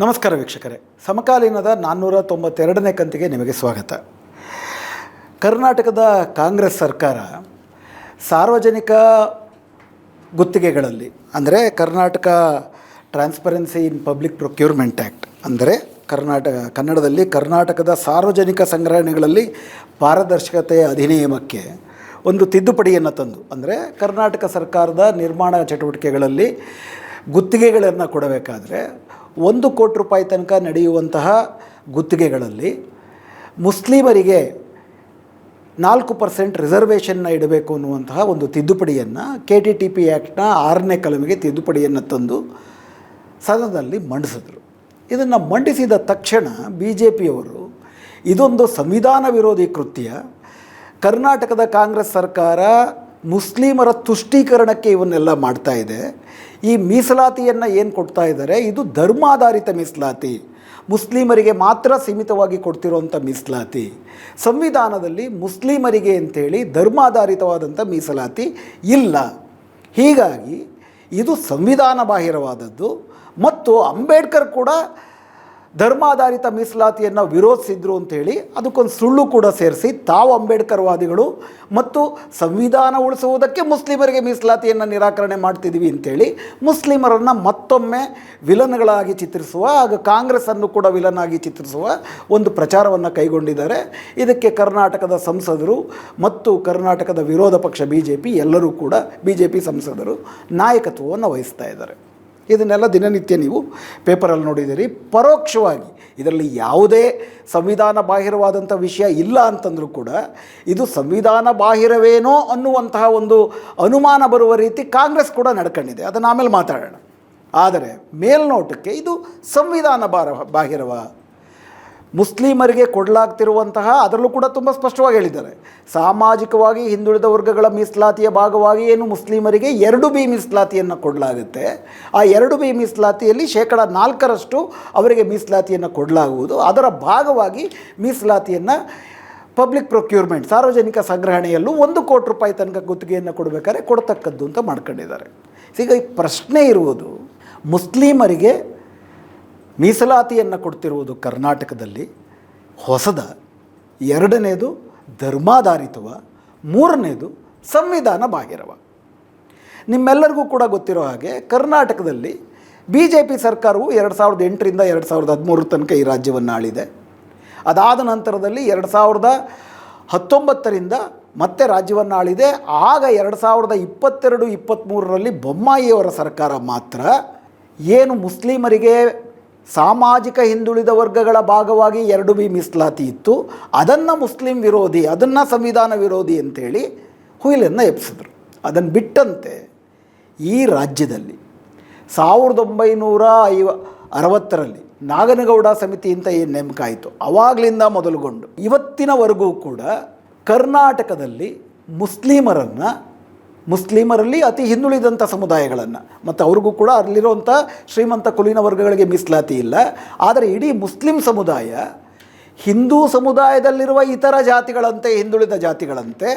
ನಮಸ್ಕಾರ ವೀಕ್ಷಕರೇ, ಸಮಕಾಲೀನದ 492ನೇ ಕಂತಿಗೆ ನಿಮಗೆ ಸ್ವಾಗತ. ಕರ್ನಾಟಕದ ಕಾಂಗ್ರೆಸ್ ಸರ್ಕಾರ ಸಾರ್ವಜನಿಕ ಗುತ್ತಿಗೆಗಳಲ್ಲಿ ಅಂದರೆ Karnataka transparency in public procurement act ಅಂದರೆ ಕನ್ನಡದಲ್ಲಿ ಕರ್ನಾಟಕದ ಸಾರ್ವಜನಿಕ ಸಂಗ್ರಹಣೆಗಳಲ್ಲಿ ಪಾರದರ್ಶಕತೆಯ ಅಧಿನಿಯಮಕ್ಕೆ ಒಂದು ತಿದ್ದುಪಡಿಯನ್ನು ತಂದು, ಅಂದರೆ ಕರ್ನಾಟಕ ಸರ್ಕಾರದ ನಿರ್ಮಾಣ ಚಟುವಟಿಕೆಗಳಲ್ಲಿ ಗುತ್ತಿಗೆಗಳನ್ನು ಕೊಡಬೇಕಾದ್ರೆ 1 ಕೋಟಿ ರೂಪಾಯಿ ತನಕ ನಡೆಯುವಂತಹ ಗುತ್ತಿಗೆಗಳಲ್ಲಿ ಮುಸ್ಲಿಮರಿಗೆ 4% ರಿಸರ್ವೇಷನ್ನ ಇಡಬೇಕು ಅನ್ನುವಂತಹ ಒಂದು ತಿದ್ದುಪಡಿಯನ್ನು KTTP ಆ್ಯಕ್ಟ್ನ 6ನೇ ಕಲಮಿಗೆ ತಿದ್ದುಪಡಿಯನ್ನು ತಂದು ಸದನದಲ್ಲಿ ಮಂಡಿಸಿದ್ರು. ಇದನ್ನು ಮಂಡಿಸಿದ ತಕ್ಷಣ BJPಯವರು ಇದೊಂದು ಸಂವಿಧಾನ ವಿರೋಧಿ ಕೃತ್ಯ, ಕರ್ನಾಟಕದ ಕಾಂಗ್ರೆಸ್ ಸರ್ಕಾರ ಮುಸ್ಲಿಮರ ತುಷ್ಟೀಕರಣಕ್ಕೆ ಇವನ್ನೆಲ್ಲ ಮಾಡ್ತಾ ಇದೆ, ಈ ಮೀಸಲಾತಿಯನ್ನು ಏನು ಕೊಡ್ತಾ ಇದ್ದಾರೆ ಇದು ಧರ್ಮಾಧಾರಿತ ಮೀಸಲಾತಿ, ಮುಸ್ಲಿಮರಿಗೆ ಮಾತ್ರ ಸೀಮಿತವಾಗಿ ಕೊಡ್ತಿರೋಂಥ ಮೀಸಲಾತಿ, ಸಂವಿಧಾನದಲ್ಲಿ ಮುಸ್ಲಿಮರಿಗೆ ಅಂಥೇಳಿ ಧರ್ಮಾಧಾರಿತವಾದಂಥ ಮೀಸಲಾತಿ ಇಲ್ಲ, ಹೀಗಾಗಿ ಇದು ಸಂವಿಧಾನ ಬಾಹಿರವಾದದ್ದು. ಮತ್ತು ಅಂಬೇಡ್ಕರ್ ಕೂಡ ಧರ್ಮಾಧಾರಿತ ಮೀಸಲಾತಿಯನ್ನು ವಿರೋಧಿಸಿದ್ರು ಅಂಥೇಳಿ ಅದಕ್ಕೊಂದು ಸುಳ್ಳು ಕೂಡ ಸೇರಿಸಿ ತಾವು ಅಂಬೇಡ್ಕರ್ವಾದಿಗಳು ಮತ್ತು ಸಂವಿಧಾನ ಉಳಿಸುವುದಕ್ಕೆ ಮುಸ್ಲಿಮರಿಗೆ ಮೀಸಲಾತಿಯನ್ನು ನಿರಾಕರಣೆ ಮಾಡ್ತಿದ್ದೀವಿ ಅಂಥೇಳಿ ಮುಸ್ಲಿಮರನ್ನು ಮತ್ತೊಮ್ಮೆ ವಿಲನ್ಗಳಾಗಿ ಚಿತ್ರಿಸುವ, ಆಗ ಕಾಂಗ್ರೆಸ್ಸನ್ನು ಕೂಡ ವಿಲನ್ ಆಗಿ ಚಿತ್ರಿಸುವ ಒಂದು ಪ್ರಚಾರವನ್ನು ಕೈಗೊಂಡಿದ್ದಾರೆ. ಇದಕ್ಕೆ ಕರ್ನಾಟಕದ ಸಂಸದರು ಮತ್ತು ಕರ್ನಾಟಕದ ವಿರೋಧ ಪಕ್ಷ BJP ಎಲ್ಲರೂ ಕೂಡ BJP ಸಂಸದರು ನಾಯಕತ್ವವನ್ನು ವಹಿಸ್ತಾ ಇದ್ದಾರೆ. ಇದನ್ನೆಲ್ಲ ದಿನನಿತ್ಯ ನೀವು ಪೇಪರಲ್ಲಿ ನೋಡಿದ್ದೀರಿ. ಪರೋಕ್ಷವಾಗಿ ಇದರಲ್ಲಿ ಯಾವುದೇ ಸಂವಿಧಾನ ಬಾಹಿರವಾದಂಥ ವಿಷಯ ಇಲ್ಲ ಅಂತಂದರೂ ಕೂಡ ಇದು ಸಂವಿಧಾನ ಬಾಹಿರವೇನೋ ಅನ್ನುವಂತಹ ಒಂದು ಅನುಮಾನ ಬರುವ ರೀತಿ ಕಾಂಗ್ರೆಸ್ ಕೂಡ ನಡ್ಕೊಂಡಿದೆ, ಅದನ್ನು ಆಮೇಲೆ ಮಾತಾಡೋಣ. ಆದರೆ ಮೇಲ್ನೋಟಕ್ಕೆ ಇದು ಸಂವಿಧಾನ ಬಾಹಿರವ, ಮುಸ್ಲಿಮರಿಗೆ ಕೊಡಲಾಗ್ತಿರುವಂತಹ, ಅದರಲ್ಲೂ ಕೂಡ ತುಂಬ ಸ್ಪಷ್ಟವಾಗಿ ಹೇಳಿದ್ದಾರೆ, ಸಾಮಾಜಿಕವಾಗಿ ಹಿಂದುಳಿದ ವರ್ಗಗಳ ಮೀಸಲಾತಿಯ ಭಾಗವಾಗಿ ಏನು ಮುಸ್ಲಿಮರಿಗೆ 2B ಮೀಸಲಾತಿಯನ್ನು ಕೊಡಲಾಗುತ್ತೆ, ಆ 2B ಮೀಸಲಾತಿಯಲ್ಲಿ 4% ಅವರಿಗೆ ಮೀಸಲಾತಿಯನ್ನು ಕೊಡಲಾಗುವುದು, ಅದರ ಭಾಗವಾಗಿ ಮೀಸಲಾತಿಯನ್ನು ಪಬ್ಲಿಕ್ ಪ್ರೊಕ್ಯೂರ್ಮೆಂಟ್ ಸಾರ್ವಜನಿಕ ಸಂಗ್ರಹಣೆಯಲ್ಲೂ 1 ಕೋಟಿ ರೂಪಾಯಿ ತನಕ ಗುತ್ತಿಗೆಯನ್ನು ಕೊಡಬೇಕಾದ್ರೆ ಕೊಡ್ತಕ್ಕದ್ದು ಅಂತ ಮಾಡ್ಕೊಂಡಿದ್ದಾರೆ. ಈಗ ಈ ಪ್ರಶ್ನೆ ಇರುವುದು, ಮುಸ್ಲಿಮರಿಗೆ ಮೀಸಲಾತಿಯನ್ನು ಕೊಡ್ತಿರುವುದು ಕರ್ನಾಟಕದಲ್ಲಿ ಹೊಸದ, 2ನೇದು ಧರ್ಮಾಧಾರಿತವ, 3ನೇದು ಸಂವಿಧಾನ ಬಾಹಿರವ. ನಿಮ್ಮೆಲ್ಲರಿಗೂ ಕೂಡ ಗೊತ್ತಿರೋ ಹಾಗೆ ಕರ್ನಾಟಕದಲ್ಲಿ BJP ಸರ್ಕಾರವು 2008ರಿಂದ 2013 ತನಕ ಈ ರಾಜ್ಯವನ್ನು ಆಳಿದೆ. ಅದಾದ ನಂತರದಲ್ಲಿ 2019ರಿಂದ ಮತ್ತೆ ರಾಜ್ಯವನ್ನು ಆಳಿದೆ. ಆಗ 2022-23ರಲ್ಲಿ ಬೊಮ್ಮಾಯಿಯವರ ಸರ್ಕಾರ ಮಾತ್ರ ಏನು ಮುಸ್ಲಿಮರಿಗೆ ಸಾಮಾಜಿಕ ಹಿಂದುಳಿದ ವರ್ಗಗಳ ಭಾಗವಾಗಿ 2B ಮೀಸಲಾತಿ ಇತ್ತು, ಅದನ್ನು ಮುಸ್ಲಿಂ ವಿರೋಧಿ, ಅದನ್ನು ಸಂವಿಧಾನ ವಿರೋಧಿ ಅಂಥೇಳಿ ಹುಯಿಲನ್ನು ಎಬ್ಸಿದ್ರು. ಅದನ್ನು ಬಿಟ್ಟಂತೆ ಈ ರಾಜ್ಯದಲ್ಲಿ 1960ರಲ್ಲಿ ನಾಗನಗೌಡ ಸಮಿತಿ ಅಂತ ಏನು ನೇಮಕ ಆಯಿತು, ಅವಾಗಲಿಂದ ಮೊದಲುಗೊಂಡು ಇವತ್ತಿನವರೆಗೂ ಕೂಡ ಕರ್ನಾಟಕದಲ್ಲಿ ಮುಸ್ಲಿಮರಲ್ಲಿ ಅತಿ ಹಿಂದುಳಿದಂಥ ಸಮುದಾಯಗಳನ್ನು ಮತ್ತು ಅವ್ರಿಗೂ ಕೂಡ ಅಲ್ಲಿರುವಂಥ ಶ್ರೀಮಂತ ಕುಲೀನ ವರ್ಗಗಳಿಗೆ ಮೀಸಲಾತಿ ಇಲ್ಲ. ಆದರೆ ಇಡೀ ಮುಸ್ಲಿಂ ಸಮುದಾಯ ಹಿಂದೂ ಸಮುದಾಯದಲ್ಲಿರುವ ಇತರ ಜಾತಿಗಳಂತೆ, ಹಿಂದುಳಿದ ಜಾತಿಗಳಂತೆ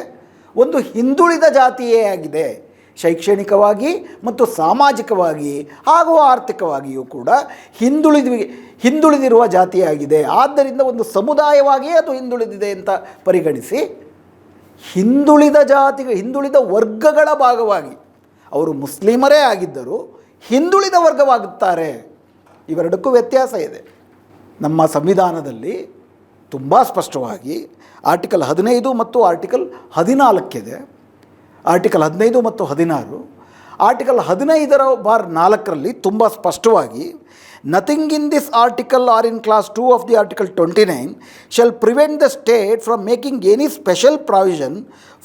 ಒಂದು ಹಿಂದುಳಿದ ಜಾತಿಯೇ ಆಗಿದೆ. ಶೈಕ್ಷಣಿಕವಾಗಿ ಮತ್ತು ಸಾಮಾಜಿಕವಾಗಿ ಹಾಗೂ ಆರ್ಥಿಕವಾಗಿಯೂ ಕೂಡ ಹಿಂದುಳಿದಿರುವ ಜಾತಿಯಾಗಿದೆ. ಆದ್ದರಿಂದ ಒಂದು ಸಮುದಾಯವಾಗಿಯೇ ಅದು ಹಿಂದುಳಿದಿದೆ ಅಂತ ಪರಿಗಣಿಸಿ ಹಿಂದುಳಿದ ವರ್ಗಗಳ ಭಾಗವಾಗಿ ಅವರು ಮುಸ್ಲಿಮರೇ ಆಗಿದ್ದರೂ ಹಿಂದುಳಿದ ವರ್ಗವಾಗುತ್ತಾರೆ. ಇವೆರಡಕ್ಕೂ ವ್ಯತ್ಯಾಸ ಇದೆ. ನಮ್ಮ ಸಂವಿಧಾನದಲ್ಲಿ ತುಂಬ ಸ್ಪಷ್ಟವಾಗಿ ಆರ್ಟಿಕಲ್ 15 ಮತ್ತು ಆರ್ಟಿಕಲ್ 14 ಇದೆ. ಆರ್ಟಿಕಲ್ 15 ಮತ್ತು 16. ಆರ್ಟಿಕಲ್ 15/4ರಲ್ಲಿ ತುಂಬ ಸ್ಪಷ್ಟವಾಗಿ nothing in this article or in clause 2 of the article 29 shall prevent the state from making any special provision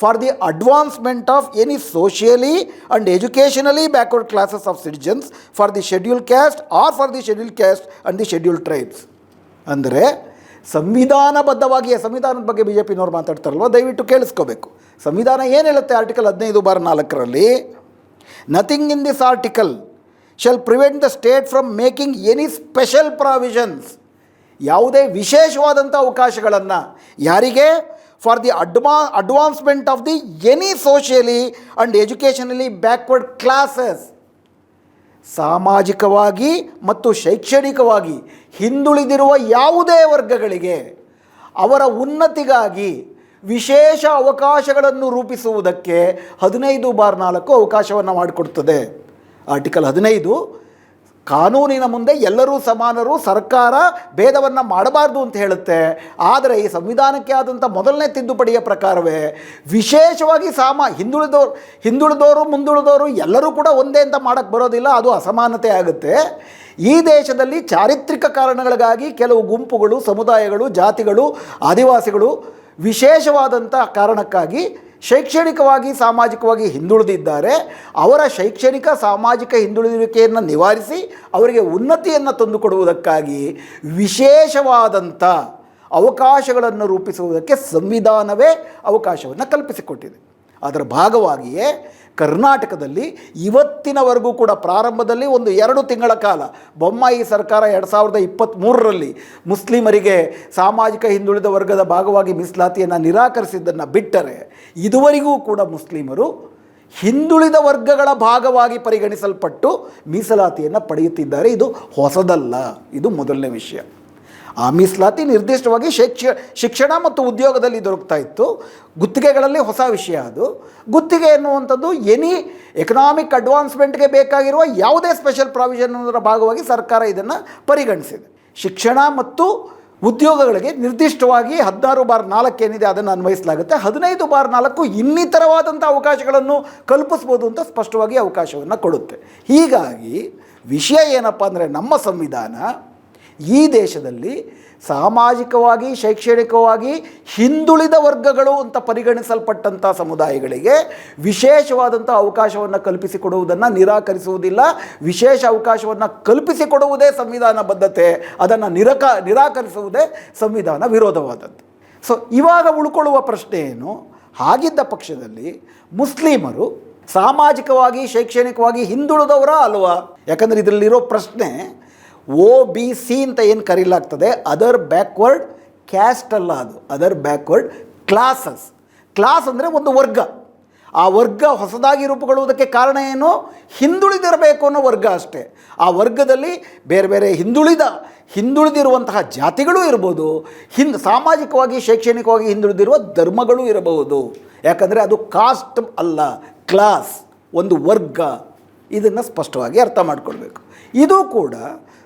for the advancement of any socially and educationally backward classes of citizens for the scheduled caste or for the scheduled caste and the scheduled tribes. ಅಂದರೆ ಸಂವಿಧಾನಬದ್ಧವಾಗಿ, ಸಂವಿಧಾನದ ಬಗ್ಗೆ BJPನವ್ರು ಮಾತಾಡ್ತಾರಲ್ವ, ದಯವಿಟ್ಟು ಕೇಳಿಸ್ಕೋಬೇಕು. ಸಂವಿಧಾನ ಏನು ಹೇಳುತ್ತೆ article 15/4ರಲ್ಲಿ, nothing in this article shall prevent the state from making any special provisions, ಯಾವುದೇ ವಿಶೇಷವಾದಂಥ ಅವಕಾಶಗಳನ್ನು ಯಾರಿಗೆ, for the advancement of the any socially and educationally backward classes, ಸಾಮಾಜಿಕವಾಗಿ ಮತ್ತು ಶೈಕ್ಷಣಿಕವಾಗಿ ಹಿಂದುಳಿದಿರುವ ಯಾವುದೇ ವರ್ಗಗಳಿಗೆ ಅವರ ಉನ್ನತಿಗಾಗಿ ವಿಶೇಷ ಅವಕಾಶಗಳನ್ನು ರೂಪಿಸುವುದಕ್ಕೆ 15/4 ಅವಕಾಶವನ್ನು ಮಾಡಿಕೊಡ್ತದೆ. ಆರ್ಟಿಕಲ್ 15 ಕಾನೂನಿನ ಮುಂದೆ ಎಲ್ಲರೂ ಸಮಾನರು, ಸರ್ಕಾರ ಭೇದವನ್ನು ಮಾಡಬಾರ್ದು ಅಂತ ಹೇಳುತ್ತೆ. ಆದರೆ ಈ ಸಂವಿಧಾನಕ್ಕೆ ಆದಂಥ ಮೊದಲನೇ ತಿದ್ದುಪಡಿಯ ಪ್ರಕಾರವೇ ವಿಶೇಷವಾಗಿ ಹಿಂದುಳಿದವರು ಮುಂದುಳಿದವರು ಎಲ್ಲರೂ ಕೂಡ ಒಂದೇ ಅಂತ ಮಾಡೋಕ್ಕೆ ಬರೋದಿಲ್ಲ, ಅದು ಅಸಮಾನತೆ ಆಗುತ್ತೆ. ಈ ದೇಶದಲ್ಲಿ ಚಾರಿತ್ರಿಕ ಕಾರಣಗಳಿಗಾಗಿ ಕೆಲವು ಗುಂಪುಗಳು, ಸಮುದಾಯಗಳು, ಜಾತಿಗಳು, ಆದಿವಾಸಿಗಳು ವಿಶೇಷವಾದಂಥ ಕಾರಣಕ್ಕಾಗಿ ಶೈಕ್ಷಣಿಕವಾಗಿ ಸಾಮಾಜಿಕವಾಗಿ ಹಿಂದುಳಿದಿದ್ದಾರೆ. ಅವರ ಶೈಕ್ಷಣಿಕ ಸಾಮಾಜಿಕ ಹಿಂದುಳಿಯುವಿಕೆಯನ್ನು ನಿವಾರಿಸಿ ಅವರಿಗೆ ಉನ್ನತಿಯನ್ನು ತಂದುಕೊಡುವುದಕ್ಕಾಗಿ ವಿಶೇಷವಾದಂಥ ಅವಕಾಶಗಳನ್ನು ರೂಪಿಸುವುದಕ್ಕೆ ಸಂವಿಧಾನವೇ ಅವಕಾಶವನ್ನು ಕಲ್ಪಿಸಿಕೊಟ್ಟಿದೆ. ಅದರ ಭಾಗವಾಗಿಯೇ ಕರ್ನಾಟಕದಲ್ಲಿ ಇವತ್ತಿನವರೆಗೂ ಕೂಡ ಪ್ರಾರಂಭದಲ್ಲಿ 2 ತಿಂಗಳ ಕಾಲ ಬೊಮ್ಮಾಯಿ ಸರ್ಕಾರ 2023ರಲ್ಲಿ ಮುಸ್ಲಿಮರಿಗೆ ಸಾಮಾಜಿಕ ಹಿಂದುಳಿದ ವರ್ಗದ ಭಾಗವಾಗಿ ಮೀಸಲಾತಿಯನ್ನು ನಿರಾಕರಿಸಿದ್ದನ್ನು ಬಿಟ್ಟರೆ ಇದುವರೆಗೂ ಕೂಡ ಮುಸ್ಲಿಮರು ಹಿಂದುಳಿದ ವರ್ಗಗಳ ಭಾಗವಾಗಿ ಪರಿಗಣಿಸಲ್ಪಟ್ಟು ಮೀಸಲಾತಿಯನ್ನು ಪಡೆಯುತ್ತಿದ್ದಾರೆ. ಇದು ಹೊಸದಲ್ಲ, ಇದು ಮೊದಲನೇ ವಿಷಯ. ಆ ಮೀಸಲಾತಿ ನಿರ್ದಿಷ್ಟವಾಗಿ ಶಿಕ್ಷಣ ಮತ್ತು ಉದ್ಯೋಗದಲ್ಲಿ ದೊರಕ್ತಾ ಇತ್ತು. ಗುತ್ತಿಗೆಗಳಲ್ಲಿ ಹೊಸ ವಿಷಯ ಅದು. ಗುತ್ತಿಗೆ ಎನ್ನುವಂಥದ್ದು ಎನಿ ಎಕನಾಮಿಕ್ ಅಡ್ವಾನ್ಸ್ಮೆಂಟ್ಗೆ ಬೇಕಾಗಿರುವ ಯಾವುದೇ ಸ್ಪೆಷಲ್ ಪ್ರಾವಿಷನ್ ಅದರ ಭಾಗವಾಗಿ ಸರ್ಕಾರ ಇದನ್ನು ಪರಿಗಣಿಸಿದೆ. ಶಿಕ್ಷಣ ಮತ್ತು ಉದ್ಯೋಗಗಳಿಗೆ ನಿರ್ದಿಷ್ಟವಾಗಿ 16/4 ಏನಿದೆ ಅದನ್ನು ಅನ್ವಯಿಸಲಾಗುತ್ತೆ. 15/4 ಇನ್ನಿತರವಾದಂಥ ಅವಕಾಶಗಳನ್ನು ಕಲ್ಪಿಸ್ಬೋದು ಅಂತ ಸ್ಪಷ್ಟವಾಗಿ ಅವಕಾಶವನ್ನು ಕೊಡುತ್ತೆ. ಹೀಗಾಗಿ ವಿಷಯ ಏನಪ್ಪ ಅಂದರೆ, ನಮ್ಮ ಸಂವಿಧಾನ ಈ ದೇಶದಲ್ಲಿ ಸಾಮಾಜಿಕವಾಗಿ ಶೈಕ್ಷಣಿಕವಾಗಿ ಹಿಂದುಳಿದ ವರ್ಗಗಳು ಅಂತ ಪರಿಗಣಿಸಲ್ಪಟ್ಟಂಥ ಸಮುದಾಯಗಳಿಗೆ ವಿಶೇಷವಾದಂಥ ಅವಕಾಶವನ್ನು ಕಲ್ಪಿಸಿಕೊಡುವುದನ್ನು ನಿರಾಕರಿಸುವುದಿಲ್ಲ. ವಿಶೇಷ ಅವಕಾಶವನ್ನು ಕಲ್ಪಿಸಿಕೊಡುವುದೇ ಸಂವಿಧಾನ ಬದ್ಧತೆ, ಅದನ್ನು ನಿರಾಕರಿಸುವುದೇ ಸಂವಿಧಾನ ವಿರೋಧವಾದದ್ದು. ಸೊ ಇವಾಗ ಉಳ್ಕೊಳ್ಳುವ ಪ್ರಶ್ನೆ ಏನು, ಹಾಗಿದ್ದ ಪಕ್ಷದಲ್ಲಿ ಮುಸ್ಲಿಮರು ಸಾಮಾಜಿಕವಾಗಿ ಶೈಕ್ಷಣಿಕವಾಗಿ ಹಿಂದುಳಿದವರ ಅಲ್ವಾ? ಯಾಕಂದರೆ ಇದರಲ್ಲಿರೋ ಪ್ರಶ್ನೆ OBC ಅಂತ ಏನು ಕರೀಲಾಗ್ತದೆ, ಅದರ್ ಬ್ಯಾಕ್ವರ್ಡ್ ಕ್ಯಾಸ್ಟ್ ಅಲ್ಲ, ಅದು ಅದರ್ ಬ್ಯಾಕ್ವರ್ಡ್ ಕ್ಲಾಸಸ್. ಕ್ಲಾಸ್ ಅಂದರೆ ಒಂದು ವರ್ಗ. ಆ ವರ್ಗ ಹೊಸದಾಗಿ ರೂಪುಗೊಳ್ಳುವುದಕ್ಕೆ ಕಾರಣ ಏನು? ಹಿಂದುಳಿದಿರಬೇಕು ಅನ್ನೋ ವರ್ಗ ಅಷ್ಟೇ. ಆ ವರ್ಗದಲ್ಲಿ ಬೇರೆ ಬೇರೆ ಹಿಂದುಳಿದಿರುವಂತಹ ಜಾತಿಗಳು ಇರ್ಬೋದು, ಸಾಮಾಜಿಕವಾಗಿ ಶೈಕ್ಷಣಿಕವಾಗಿ ಹಿಂದುಳಿದಿರುವ ಧರ್ಮಗಳು ಇರಬಹುದು. ಯಾಕಂದರೆ ಅದು ಕಾಸ್ಟ್ ಅಲ್ಲ, ಕ್ಲಾಸ್, ಒಂದು ವರ್ಗ. ಇದನ್ನು ಸ್ಪಷ್ಟವಾಗಿ ಅರ್ಥ ಮಾಡಿಕೊಳ್ಬೇಕು. ಇದು ಕೂಡ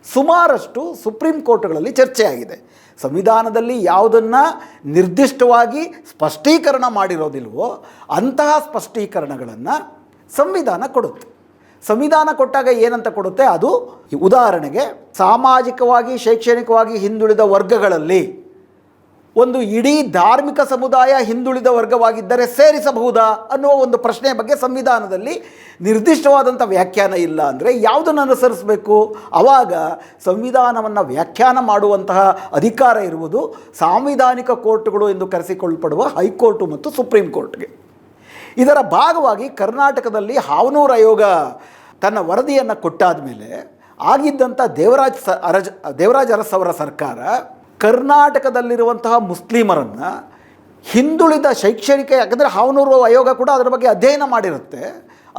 ಸುಮಾರಷ್ಟು ಸುಪ್ರೀಂ ಕೋರ್ಟ್ಗಳಲ್ಲಿ ಚರ್ಚೆಯಾಗಿದೆ. ಸಂವಿಧಾನದಲ್ಲಿ ಯಾವುದನ್ನು ನಿರ್ದಿಷ್ಟವಾಗಿ ಸ್ಪಷ್ಟೀಕರಣ ಮಾಡಿರೋದಿಲ್ವೋ ಅಂತಹ ಸ್ಪಷ್ಟೀಕರಣಗಳನ್ನು ಸಂವಿಧಾನ ಕೊಡುತ್ತೆ. ಸಂವಿಧಾನ ಕೊಟ್ಟಾಗ ಏನಂತ ಕೊಡುತ್ತೆ, ಅದು ಉದಾಹರಣೆಗೆ ಸಾಮಾಜಿಕವಾಗಿ ಶೈಕ್ಷಣಿಕವಾಗಿ ಹಿಂದುಳಿದ ವರ್ಗಗಳಲ್ಲಿ ಒಂದು ಇಡೀ ಧಾರ್ಮಿಕ ಸಮುದಾಯ ಹಿಂದುಳಿದ ವರ್ಗವಾಗಿದ್ದರೆ ಸೇರಿಸಬಹುದಾ ಅನ್ನುವ ಒಂದು ಪ್ರಶ್ನೆಯ ಬಗ್ಗೆ ಸಂವಿಧಾನದಲ್ಲಿ ನಿರ್ದಿಷ್ಟವಾದಂಥ ವ್ಯಾಖ್ಯಾನ ಇಲ್ಲ. ಅಂದರೆ ಯಾವುದನ್ನು ಅನುಸರಿಸಬೇಕು? ಆವಾಗ ಸಂವಿಧಾನವನ್ನು ವ್ಯಾಖ್ಯಾನ ಮಾಡುವಂತಹ ಅಧಿಕಾರ ಇರುವುದು ಸಾಂವಿಧಾನಿಕ ಕೋರ್ಟ್ಗಳು ಎಂದು ಕರೆಸಿಕೊಳ್ಳಲ್ಪಡುವ ಹೈಕೋರ್ಟು ಮತ್ತು ಸುಪ್ರೀಂ ಕೋರ್ಟ್ಗೆ. ಇದರ ಭಾಗವಾಗಿ ಕರ್ನಾಟಕದಲ್ಲಿ ಹಾವನೂರು ಆಯೋಗ ತನ್ನ ವರದಿಯನ್ನು ಕೊಟ್ಟಾದ ಮೇಲೆ ಆಗಿದ್ದಂಥ ದೇವರಾಜ್ ಅರಸ್ ಅವರ ಸರ್ಕಾರ ಕರ್ನಾಟಕದಲ್ಲಿರುವಂತಹ ಮುಸ್ಲಿಮರನ್ನು ಹಿಂದುಳಿದ ಶೈಕ್ಷಣಿಕ, ಯಾಕಂದರೆ ಹಾವನೂರು ಆಯೋಗ ಕೂಡ ಅದರ ಬಗ್ಗೆ ಅಧ್ಯಯನ ಮಾಡಿರುತ್ತೆ.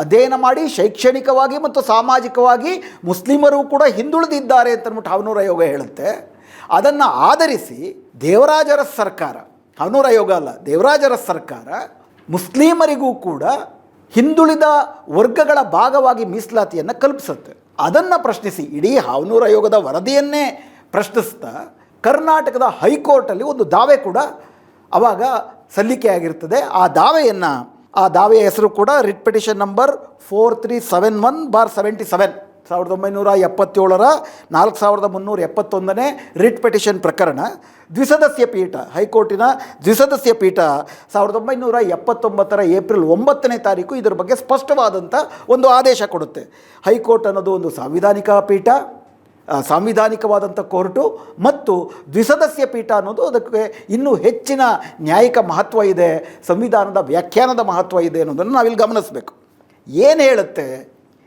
ಅಧ್ಯಯನ ಮಾಡಿ ಶೈಕ್ಷಣಿಕವಾಗಿ ಮತ್ತು ಸಾಮಾಜಿಕವಾಗಿ ಮುಸ್ಲಿಮರು ಕೂಡ ಹಿಂದುಳಿದಿದ್ದಾರೆ ಅಂತಂದ್ಬಿಟ್ಟು ಹಾವನೂರು ಆಯೋಗ ಹೇಳುತ್ತೆ. ಅದನ್ನು ಆಧರಿಸಿ ದೇವರಾಜ್ ಅರಸ್ ಸರ್ಕಾರ, ಹಾವನೂರು ಆಯೋಗ ಅಲ್ಲ, ದೇವರಾಜ್ ಅರಸ್ ಸರ್ಕಾರ ಮುಸ್ಲಿಮರಿಗೂ ಕೂಡ ಹಿಂದುಳಿದ ವರ್ಗಗಳ ಭಾಗವಾಗಿ ಮೀಸಲಾತಿಯನ್ನು ಕಲ್ಪಿಸುತ್ತೆ. ಅದನ್ನು ಪ್ರಶ್ನಿಸಿ ಇಡೀ ಹಾವನೂರು ಆಯೋಗದ ವರದಿಯನ್ನೇ ಪ್ರಶ್ನಿಸ್ತಾ ಕರ್ನಾಟಕದ ಹೈಕೋರ್ಟಲ್ಲಿ ಒಂದು ದಾವೆ ಕೂಡ ಆವಾಗ ಸಲ್ಲಿಕೆಯಾಗಿರ್ತದೆ. ಆ ದಾವೆಯ ಹೆಸರು ಕೂಡ ರಿಟ್ ಪಿಟಿಷನ್ ನಂಬರ್ 4371/77, 1977ರ 4371ನೇ ರಿಟ್ ಪಿಟಿಷನ್ ಪ್ರಕರಣ. ದ್ವಿಸದಸ್ಯ ಪೀಠ, ಹೈಕೋರ್ಟಿನ ದ್ವಿಸದಸ್ಯ ಪೀಠ 1979ರ ಏಪ್ರಿಲ್ 9ನೇ ತಾರೀಕು ಇದರ ಬಗ್ಗೆ ಸ್ಪಷ್ಟವಾದಂಥ ಒಂದು ಆದೇಶ ಕೊಡುತ್ತೆ. ಹೈಕೋರ್ಟ್ ಅನ್ನೋದು ಒಂದು ಸಾಂವಿಧಾನಿಕ ಪೀಠ, ಸಾಂವಿಧಾನಿಕವಾದಂಥ ಕೋರ್ಟು, ಮತ್ತು ದ್ವಿಸದಸ್ಯ ಪೀಠ ಅನ್ನೋದು ಅದಕ್ಕೆ ಇನ್ನೂ ಹೆಚ್ಚಿನ ನ್ಯಾಯಿಕ ಮಹತ್ವ ಇದೆ, ಸಂವಿಧಾನದ ವ್ಯಾಖ್ಯಾನದ ಮಹತ್ವ ಇದೆ ಅನ್ನೋದನ್ನು ನಾವಿಲ್ಲಿ ಗಮನಿಸಬೇಕು. ಏನು ಹೇಳುತ್ತೆ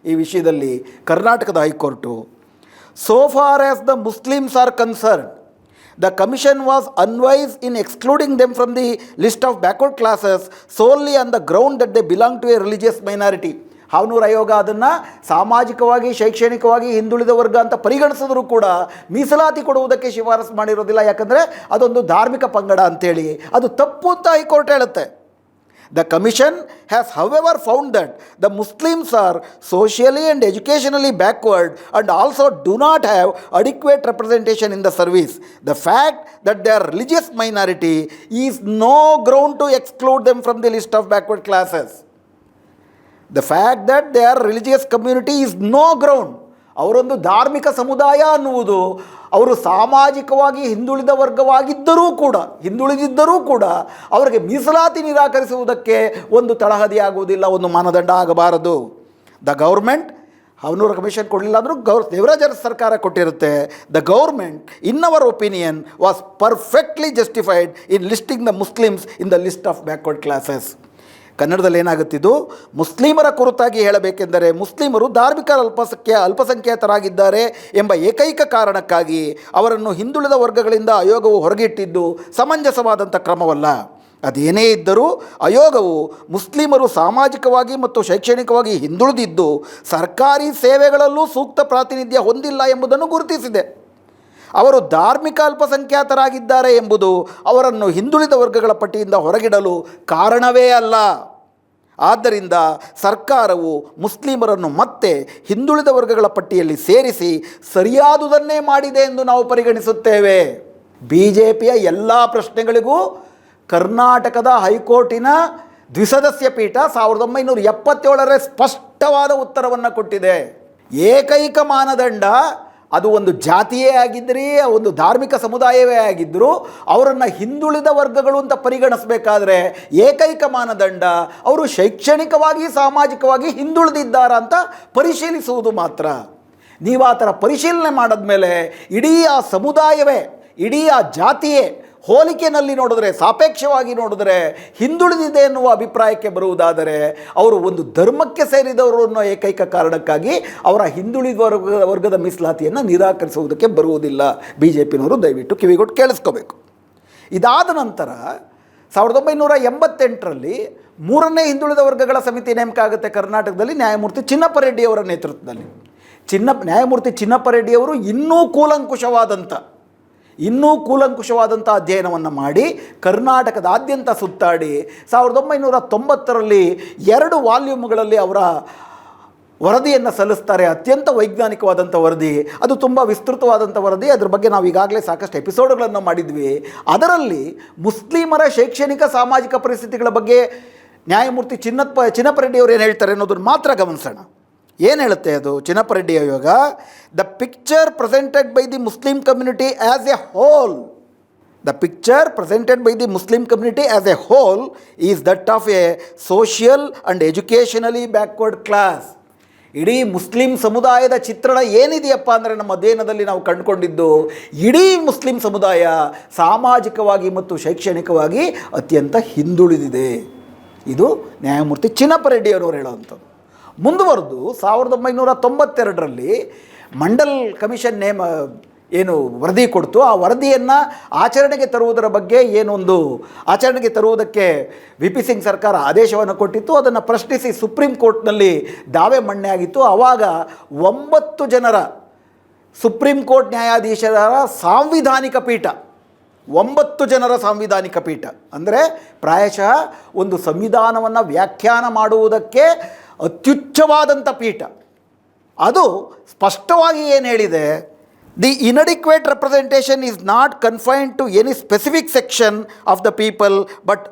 ಈ ವಿಷಯದಲ್ಲಿ ಕರ್ನಾಟಕದ high court? So far as the Muslims R concern, the commission was unwise in excluding them from the list of backward classes solely on the ground that they belong to a religious minority. Havanur ಆಯೋಗ ಅದನ್ನು ಸಾಮಾಜಿಕವಾಗಿ ಶೈಕ್ಷಣಿಕವಾಗಿ ಹಿಂದುಳಿದ ವರ್ಗ ಅಂತ ಪರಿಗಣಿಸಿದ್ರು ಕೂಡ ಮೀಸಲಾತಿ ಕೊಡುವುದಕ್ಕೆ ಶಿಫಾರಸು ಮಾಡಿರೋದಿಲ್ಲ. ಯಾಕಂದರೆ ಅದೊಂದು ಧಾರ್ಮಿಕ ಪಂಗಡ ಅಂತೇಳಿ. ಅದು ತಪ್ಪು ಅಂತ ಹೈಕೋರ್ಟ್ ಹೇಳುತ್ತೆ. The commission has however found that the Muslims are socially and educationally backward and also do not have adequate representation in the service. The fact that they are religious minority is no ground to exclude them from the list of backward classes. The fact that they are religious community is no ground. ಅವರೊಂದು ಧಾರ್ಮಿಕ ಸಮುದಾಯ ಅನ್ನುವುದು ಅವರು ಸಾಮಾಜಿಕವಾಗಿ ಹಿಂದುಳಿದ ವರ್ಗವಾಗಿದ್ದರೂ ಕೂಡ ಹಿಂದುಳಿದಿದ್ದರೂ ಕೂಡ ಅವರಿಗೆ ಮೀಸಲಾತಿ ನಿರಾಕರಿಸುವುದಕ್ಕೆ ಒಂದು ತಳಹದಿಯಾಗುವುದಿಲ್ಲ, ಒಂದು ಮಾನದಂಡ ಆಗಬಾರದು. ದ ಗೌರ್ಮೆಂಟ್ ಹಾವನೂರು ಕಮಿಷನ್ ಕೊಡಲಿಲ್ಲ ಅಂದರೂ ದೇವರಾಜ ಸರ್ಕಾರ ಕೊಟ್ಟಿರುತ್ತೆ. The government in our opinion was perfectly justified in listing the Muslims in the list of backward classes. ಕನ್ನಡದಲ್ಲಿ ಏನಾಗುತ್ತಿದ್ದು, ಮುಸ್ಲಿಮರ ಕುರಿತಾಗಿ ಹೇಳಬೇಕೆಂದರೆ ಮುಸ್ಲಿಮರು ಧಾರ್ಮಿಕ ಅಲ್ಪಸಂಖ್ಯಾತರಾಗಿದ್ದಾರೆ ಎಂಬ ಏಕೈಕ ಕಾರಣಕ್ಕಾಗಿ ಅವರನ್ನು ಹಿಂದುಳಿದ ವರ್ಗಗಳಿಂದ ಆಯೋಗವು ಹೊರಗಿಟ್ಟಿದ್ದು ಸಮಂಜಸವಾದಂಥ ಕ್ರಮವಲ್ಲ. ಅದೇನೇ ಇದ್ದರೂ ಆಯೋಗವು ಮುಸ್ಲಿಮರು ಸಾಮಾಜಿಕವಾಗಿ ಮತ್ತು ಶೈಕ್ಷಣಿಕವಾಗಿ ಹಿಂದುಳಿದಿದ್ದು ಸರ್ಕಾರಿ ಸೇವೆಗಳಲ್ಲೂ ಸೂಕ್ತ ಪ್ರಾತಿನಿಧ್ಯ ಹೊಂದಿಲ್ಲ ಎಂಬುದನ್ನು ಗುರುತಿಸಿದೆ. ಅವರು ಧಾರ್ಮಿಕ ಅಲ್ಪಸಂಖ್ಯಾತರಾಗಿದ್ದಾರೆ ಎಂಬುದು ಅವರನ್ನು ಹಿಂದುಳಿದ ವರ್ಗಗಳ ಪಟ್ಟಿಯಿಂದ ಹೊರಗಿಡಲು ಕಾರಣವೇ ಅಲ್ಲ. ಆದ್ದರಿಂದ ಸರ್ಕಾರವು ಮುಸ್ಲಿಮರನ್ನು ಮತ್ತೆ ಹಿಂದುಳಿದ ವರ್ಗಗಳ ಪಟ್ಟಿಯಲ್ಲಿ ಸೇರಿಸಿ ಸರಿಯಾದುದನ್ನೇ ಮಾಡಿದೆ ಎಂದು ನಾವು ಪರಿಗಣಿಸುತ್ತೇವೆ. BJPಯ ಎಲ್ಲ ಪ್ರಶ್ನೆಗಳಿಗೂ ಕರ್ನಾಟಕದ ಹೈಕೋರ್ಟಿನ ದ್ವಿಸದಸ್ಯ ಪೀಠ 1977ರಲ್ಲಿ ಸ್ಪಷ್ಟವಾದ ಉತ್ತರವನ್ನು ಕೊಟ್ಟಿದೆ. ಏಕೈಕ ಮಾನದಂಡ ಅದು ಒಂದು ಜಾತಿಯೇ ಆಗಿದ್ದರೆ, ಒಂದು ಧಾರ್ಮಿಕ ಸಮುದಾಯವೇ ಆಗಿದ್ದರೂ ಅವರನ್ನು ಹಿಂದುಳಿದ ವರ್ಗಗಳು ಅಂತ ಪರಿಗಣಿಸಬೇಕಾದ್ರೆ ಏಕೈಕ ಮಾನದಂಡ ಅವರು ಶೈಕ್ಷಣಿಕವಾಗಿ ಸಾಮಾಜಿಕವಾಗಿ ಹಿಂದುಳಿದಿದ್ದಾರಾ ಅಂತ ಪರಿಶೀಲಿಸುವುದು ಮಾತ್ರ. ನೀವು ಆ ಥರ ಪರಿಶೀಲನೆ ಮಾಡಿದ್ಮೇಲೆ ಇಡೀ ಆ ಸಮುದಾಯವೇ, ಇಡೀ ಆ ಜಾತಿಯೇ ಹೋಲಿಕೆಯಲ್ಲಿ ನೋಡಿದ್ರೆ, ಸಾಪೇಕ್ಷವಾಗಿ ನೋಡಿದ್ರೆ ಹಿಂದುಳಿದಿದೆ ಎನ್ನುವ ಅಭಿಪ್ರಾಯಕ್ಕೆ ಬರುವುದಾದರೆ ಅವರು ಒಂದು ಧರ್ಮಕ್ಕೆ ಸೇರಿದವರು ಅನ್ನೋ ಏಕೈಕ ಕಾರಣಕ್ಕಾಗಿ ಅವರ ಹಿಂದುಳಿದ ವರ್ಗದ ಮೀಸಲಾತಿಯನ್ನು ನಿರಾಕರಿಸುವುದಕ್ಕೆ ಬರುವುದಿಲ್ಲ. BJPನವರು ದಯವಿಟ್ಟು ಕಿವಿಗೊಟ್ಟು ಕೇಳಿಸ್ಕೋಬೇಕು. ಇದಾದ ನಂತರ 1988ರಲ್ಲಿ 3ನೇ ಹಿಂದುಳಿದ ವರ್ಗಗಳ ಸಮಿತಿ ನೇಮಕ ಆಗುತ್ತೆ ಕರ್ನಾಟಕದಲ್ಲಿ, ನ್ಯಾಯಮೂರ್ತಿ ಚಿನ್ನಪ್ಪ ರೆಡ್ಡಿಯವರ ನೇತೃತ್ವದಲ್ಲಿ. ನ್ಯಾಯಮೂರ್ತಿ ಚಿನ್ನಪ್ಪ ರೆಡ್ಡಿಯವರು ಇನ್ನೂ ಕೂಲಂಕುಷವಾದಂಥ ಅಧ್ಯಯನವನ್ನು ಮಾಡಿ ಕರ್ನಾಟಕದಾದ್ಯಂತ ಸುತ್ತಾಡಿ 1990ರಲ್ಲಿ 2 ವಾಲ್ಯೂಮ್ಗಳಲ್ಲಿ ಅವರ ವರದಿಯನ್ನು ಸಲ್ಲಿಸ್ತಾರೆ. ಅತ್ಯಂತ ವೈಜ್ಞಾನಿಕವಾದಂಥ ವರದಿ, ಅದು ತುಂಬ ವಿಸ್ತೃತವಾದಂಥ ವರದಿ. ಅದ್ರ ಬಗ್ಗೆ ನಾವು ಈಗಾಗಲೇ ಸಾಕಷ್ಟು ಎಪಿಸೋಡ್ಗಳನ್ನು ಮಾಡಿದ್ವಿ. ಅದರಲ್ಲಿ ಮುಸ್ಲಿಮರ ಶೈಕ್ಷಣಿಕ ಸಾಮಾಜಿಕ ಪರಿಸ್ಥಿತಿಗಳ ಬಗ್ಗೆ ನ್ಯಾಯಮೂರ್ತಿ ಚಿನ್ನಪ್ಪ ರೆಡ್ಡಿಯವರು ಏನು ಹೇಳ್ತಾರೆ ಅನ್ನೋದನ್ನು ಮಾತ್ರ ಗಮನಿಸೋಣ. ಏನು ಹೇಳುತ್ತೆ ಅದು ಚಿನ್ನಪ್ಪ ರೆಡ್ಡಿ ಆಯೋಗ? The picture presented by the Muslim community as a whole, the picture presented by the Muslim community as a whole is that of a social and educationally backward class. ಇಡೀ ಮುಸ್ಲಿಂ ಸಮುದಾಯದ ಚಿತ್ರಣ ಏನಿದೆಯಪ್ಪ ಅಂದರೆ ನಮ್ಮ ಅಧ್ಯಯನದಲ್ಲಿ ನಾವು ಕಂಡುಕೊಂಡಿದ್ದು ಇಡೀ ಮುಸ್ಲಿಂ ಸಮುದಾಯ ಸಾಮಾಜಿಕವಾಗಿ ಮತ್ತು ಶೈಕ್ಷಣಿಕವಾಗಿ ಅತ್ಯಂತ ಹಿಂದುಳಿದಿದೆ. ಇದು ನ್ಯಾಯಮೂರ್ತಿ ಚಿನ್ನಪ್ಪ ರೆಡ್ಡಿಯವರು ಹೇಳುವಂಥದ್ದು. ಮುಂದುವರೆದು 1992ರಲ್ಲಿ ಮಂಡಲ್ ಕಮಿಷನ್ ಏನು ವರದಿ ಕೊಡ್ತು, ಆ ವರದಿಯನ್ನು ಆಚರಣೆಗೆ ತರುವುದರ ಬಗ್ಗೆ ಆಚರಣೆಗೆ ತರುವುದಕ್ಕೆ VP ಸಿಂಗ್ ಸರ್ಕಾರ ಆದೇಶವನ್ನು ಕೊಟ್ಟಿತ್ತು. ಅದನ್ನು ಪ್ರಶ್ನಿಸಿ ಸುಪ್ರೀಂ ಕೋರ್ಟ್ನಲ್ಲಿ ದಾವೆ ಮಣ್ಣೆ ಆಗಿತ್ತು. ಆವಾಗ 9 ಜನರ ಸುಪ್ರೀಂ ಕೋರ್ಟ್ ನ್ಯಾಯಾಧೀಶರ ಸಾಂವಿಧಾನಿಕ ಪೀಠ, 9 ಜನರ ಸಾಂವಿಧಾನಿಕ ಪೀಠ ಅಂದರೆ ಪ್ರಾಯಶಃ ಒಂದು ಸಂವಿಧಾನವನ್ನು ವ್ಯಾಖ್ಯಾನ ಮಾಡುವುದಕ್ಕೆ ಅತ್ಯುಚ್ಚವಾದಂಥ ಪೀಠ, ಅದು ಸ್ಪಷ್ಟವಾಗಿ ಏನು ಹೇಳಿದೆ, the inadequate representation is not confined to any specific section of the people but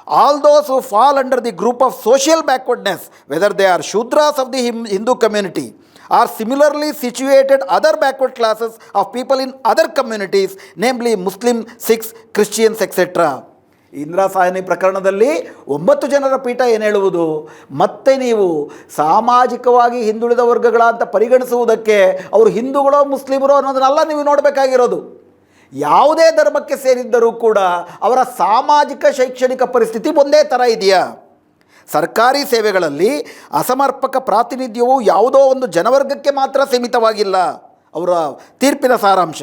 all those who fall under the group of social backwardness, whether they are Shudras of the Hindu community or similarly situated other backward classes of people in other communities, namely Muslim, Sikhs, Christians, etc. Indira Sahni ಪ್ರಕರಣದಲ್ಲಿ 9 ಜನರ ಪೀಠ ಏನು ಹೇಳುವುದು, ಮತ್ತೆ ನೀವು ಸಾಮಾಜಿಕವಾಗಿ ಹಿಂದುಳಿದ ವರ್ಗಗಳ ಅಂತ ಪರಿಗಣಿಸುವುದಕ್ಕೆ ಅವರು ಹಿಂದೂಗಳೋ ಮುಸ್ಲಿಮರೋ ಅನ್ನೋದನ್ನೆಲ್ಲ ನೀವು ನೋಡಬೇಕಾಗಿರೋದು. ಯಾವುದೇ ಧರ್ಮಕ್ಕೆ ಸೇರಿದ್ದರೂ ಕೂಡ ಅವರ ಸಾಮಾಜಿಕ ಶೈಕ್ಷಣಿಕ ಪರಿಸ್ಥಿತಿ ಒಂದೇ ಥರ ಇದೆಯಾ? ಸರ್ಕಾರಿ ಸೇವೆಗಳಲ್ಲಿ ಅಸಮರ್ಪಕ ಪ್ರಾತಿನಿಧ್ಯವು ಯಾವುದೋ ಒಂದು ಜನವರ್ಗಕ್ಕೆ ಮಾತ್ರ ಸೀಮಿತವಾಗಿಲ್ಲ. ಅವರ ತೀರ್ಪಿನ ಸಾರಾಂಶ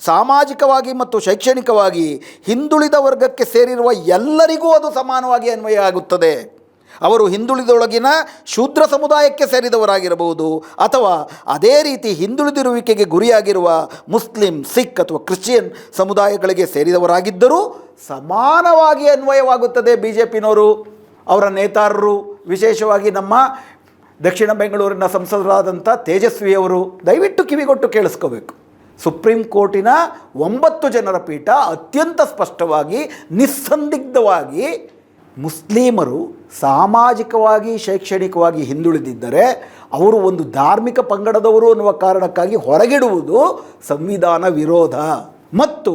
ಸಾಮಾಜಿಕವಾಗಿ ಮತ್ತು ಶೈಕ್ಷಣಿಕವಾಗಿ ಹಿಂದುಳಿದ ವರ್ಗಕ್ಕೆ ಸೇರಿರುವ ಎಲ್ಲರಿಗೂ ಅದು ಸಮಾನವಾಗಿ ಅನ್ವಯ ಆಗುತ್ತದೆ. ಅವರು ಹಿಂದುಳಿದೊಳಗಿನ ಶೂದ್ರ ಸಮುದಾಯಕ್ಕೆ ಸೇರಿದವರಾಗಿರಬಹುದು, ಅಥವಾ ಅದೇ ರೀತಿ ಹಿಂದುಳಿದಿರುವಿಕೆಗೆ ಗುರಿಯಾಗಿರುವ ಮುಸ್ಲಿಂ, ಸಿಖ್ ಅಥವಾ ಕ್ರಿಶ್ಚಿಯನ್ ಸಮುದಾಯಗಳಿಗೆ ಸೇರಿದವರಾಗಿದ್ದರೂ ಸಮಾನವಾಗಿ ಅನ್ವಯವಾಗುತ್ತದೆ. ಬಿ ಜೆ ಪಿನವರು, ಅವರ ನೇತಾರರು, ವಿಶೇಷವಾಗಿ ನಮ್ಮ ದಕ್ಷಿಣ ಬೆಂಗಳೂರಿನ ಸಂಸದರಾದಂಥ ತೇಜಸ್ವಿಯವರು ದಯವಿಟ್ಟು ಕಿವಿಗೊಟ್ಟು ಕೇಳಿಸ್ಕೋಬೇಕು. ಸುಪ್ರೀಂ ಕೋರ್ಟಿನ 9 ಜನರ ಪೀಠ ಅತ್ಯಂತ ಸ್ಪಷ್ಟವಾಗಿ, ನಿಸ್ಸಂದಿಗ್ಧವಾಗಿ ಮುಸ್ಲಿಮರು ಸಾಮಾಜಿಕವಾಗಿ, ಶೈಕ್ಷಣಿಕವಾಗಿ ಹಿಂದುಳಿದಿದ್ದರೆ ಅವರು ಒಂದು ಧಾರ್ಮಿಕ ಪಂಗಡದವರು ಅನ್ನುವ ಕಾರಣಕ್ಕಾಗಿ ಹೊರಗಿಡುವುದು ಸಂವಿಧಾನ ವಿರೋಧ. ಮತ್ತು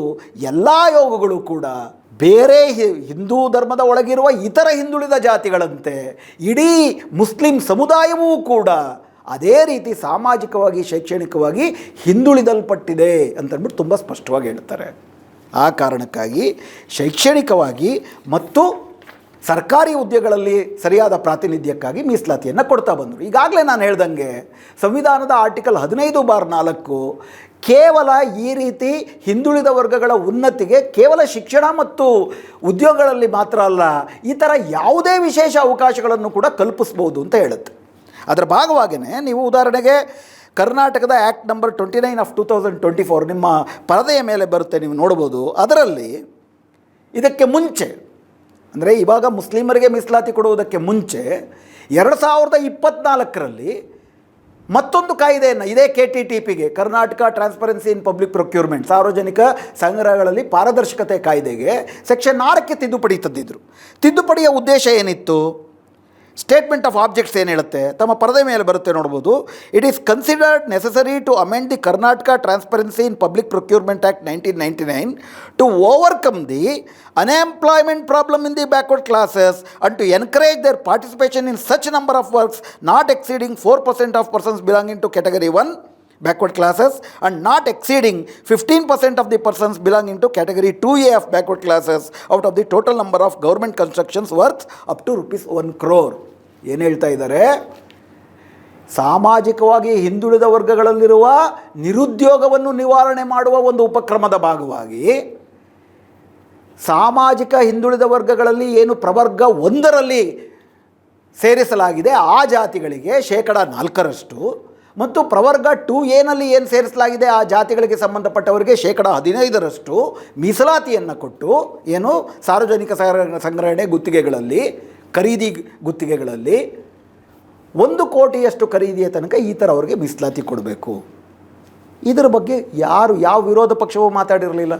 ಎಲ್ಲ ಯೋಗಗಳು ಕೂಡ ಬೇರೆ ಹಿಂದೂ ಧರ್ಮದ ಒಳಗಿರುವ ಇತರ ಹಿಂದುಳಿದ ಜಾತಿಗಳಂತೆ ಇಡೀ ಮುಸ್ಲಿಂ ಸಮುದಾಯವೂ ಕೂಡ ಅದೇ ರೀತಿ ಸಾಮಾಜಿಕವಾಗಿ, ಶೈಕ್ಷಣಿಕವಾಗಿ ಹಿಂದುಳಿದಲ್ಪಟ್ಟಿದೆ ಅಂತಂದ್ಬಿಟ್ಟು ತುಂಬ ಸ್ಪಷ್ಟವಾಗಿ ಹೇಳ್ತಾರೆ. ಆ ಕಾರಣಕ್ಕಾಗಿ ಶೈಕ್ಷಣಿಕವಾಗಿ ಮತ್ತು ಸರ್ಕಾರಿ ಹುದ್ದೆಗಳಲ್ಲಿ ಸರಿಯಾದ ಪ್ರಾತಿನಿಧ್ಯಕ್ಕಾಗಿ ಮೀಸಲಾತಿಯನ್ನು ಕೊಡ್ತಾ ಬಂದರು. ಈಗಾಗಲೇ ನಾನು ಹೇಳ್ದಂಗೆ ಸಂವಿಧಾನದ ಆರ್ಟಿಕಲ್ 15/4 ಕೇವಲ ಈ ರೀತಿ ಹಿಂದುಳಿದ ವರ್ಗಗಳ ಉನ್ನತಿಗೆ ಕೇವಲ ಶಿಕ್ಷಣ ಮತ್ತು ಉದ್ಯೋಗಗಳಲ್ಲಿ ಮಾತ್ರ ಅಲ್ಲ, ಈ ಥರ ಯಾವುದೇ ವಿಶೇಷ ಅವಕಾಶಗಳನ್ನು ಕೂಡ ಕಲ್ಪಿಸ್ಬೋದು ಅಂತ ಹೇಳುತ್ತೆ. ಅದರ ಭಾಗವಾಗಿಯೇ ನೀವು ಉದಾಹರಣೆಗೆ ಕರ್ನಾಟಕದ ಆ್ಯಕ್ಟ್ ನಂಬರ್ 29 ಆಫ್ 2024 ನಿಮ್ಮ ಪರದೆಯ ಮೇಲೆ ಬರುತ್ತೆ, ನೀವು ನೋಡ್ಬೋದು. ಅದರಲ್ಲಿ ಇದಕ್ಕೆ ಮುಂಚೆ ಅಂದರೆ ಇವಾಗ ಮುಸ್ಲಿಮರಿಗೆ ಮೀಸಲಾತಿ ಕೊಡುವುದಕ್ಕೆ ಮುಂಚೆ 2024ರಲ್ಲಿ ಮತ್ತೊಂದು ಕಾಯ್ದೆಯನ್ನು ಇದೇ KTTPಗೆ, Karnataka transparency in public procurement, ಸಾರ್ವಜನಿಕ ಸಂಗ್ರಹಗಳಲ್ಲಿ ಪಾರದರ್ಶಕತೆ ಕಾಯ್ದೆಗೆ ಸೆಕ್ಷನ್ 6ಕ್ಕೆ ತಿದ್ದುಪಡಿ ತಂದಿದ್ದರು. ತಿದ್ದುಪಡಿಯ ಉದ್ದೇಶ ಏನಿತ್ತು? ಸ್ಟೇಟ್ಮೆಂಟ್ ಆಫ್ ಆಬ್ಜೆಕ್ಟ್ಸ್ ಏನು ಹೇಳುತ್ತೆ, ತಮ್ಮ ಪರದೆ ಮೇಲೆ ಬರುತ್ತೆ ನೋಡ್ಬೋದು. It is considered necessary to amend the Karnataka transparency in public procurement act 1999 to overcome the unemployment problem in the backward classes and to encourage their participation in such number of works not exceeding 4% of persons belonging to category 1 backward classes and not exceeding 15% of the persons belonging to category 2A of backward classes out of the total number of government constructions works up to ₹1 crore. ಏನು ಹೇಳ್ತಾ ಇದ್ದಾರೆ? ಸಾಮಾಜಿಕವಾಗಿ ಹಿಂದುಳಿದ ವರ್ಗಗಳಲ್ಲಿರುವ ನಿರುದ್ಯೋಗವನ್ನು ನಿವಾರಣೆ ಮಾಡುವ ಒಂದು ಉಪಕ್ರಮದ ಭಾಗವಾಗಿ ಸಾಮಾಜಿಕ ಹಿಂದುಳಿದ ವರ್ಗಗಳಲ್ಲಿ ಏನು ಪ್ರವರ್ಗ 1ರಲ್ಲಿ ಸೇರಿಸಲಾಗಿದೆ ಆ ಜಾತಿಗಳಿಗೆ 4% ಮತ್ತು ಪ್ರವರ್ಗ 2A ಏನು ಸೇರಿಸಲಾಗಿದೆ ಆ ಜಾತಿಗಳಿಗೆ ಸಂಬಂಧಪಟ್ಟವರಿಗೆ 15% ಮೀಸಲಾತಿಯನ್ನು ಕೊಟ್ಟು, ಏನು ಸಾರ್ವಜನಿಕ ಸಂಗ್ರಹಣೆ ಗುತ್ತಿಗೆಗಳಲ್ಲಿ, ಖರೀದಿ ಗುತ್ತಿಗೆಗಳಲ್ಲಿ 1 ಕೋಟಿಯಷ್ಟು ಖರೀದಿಯ ತನಕ ಈ ಥರ ಅವರಿಗೆ ಮೀಸಲಾತಿ ಕೊಡಬೇಕು. ಇದರ ಬಗ್ಗೆ ಯಾವ ವಿರೋಧ ಪಕ್ಷವೂ ಮಾತಾಡಿರಲಿಲ್ಲ.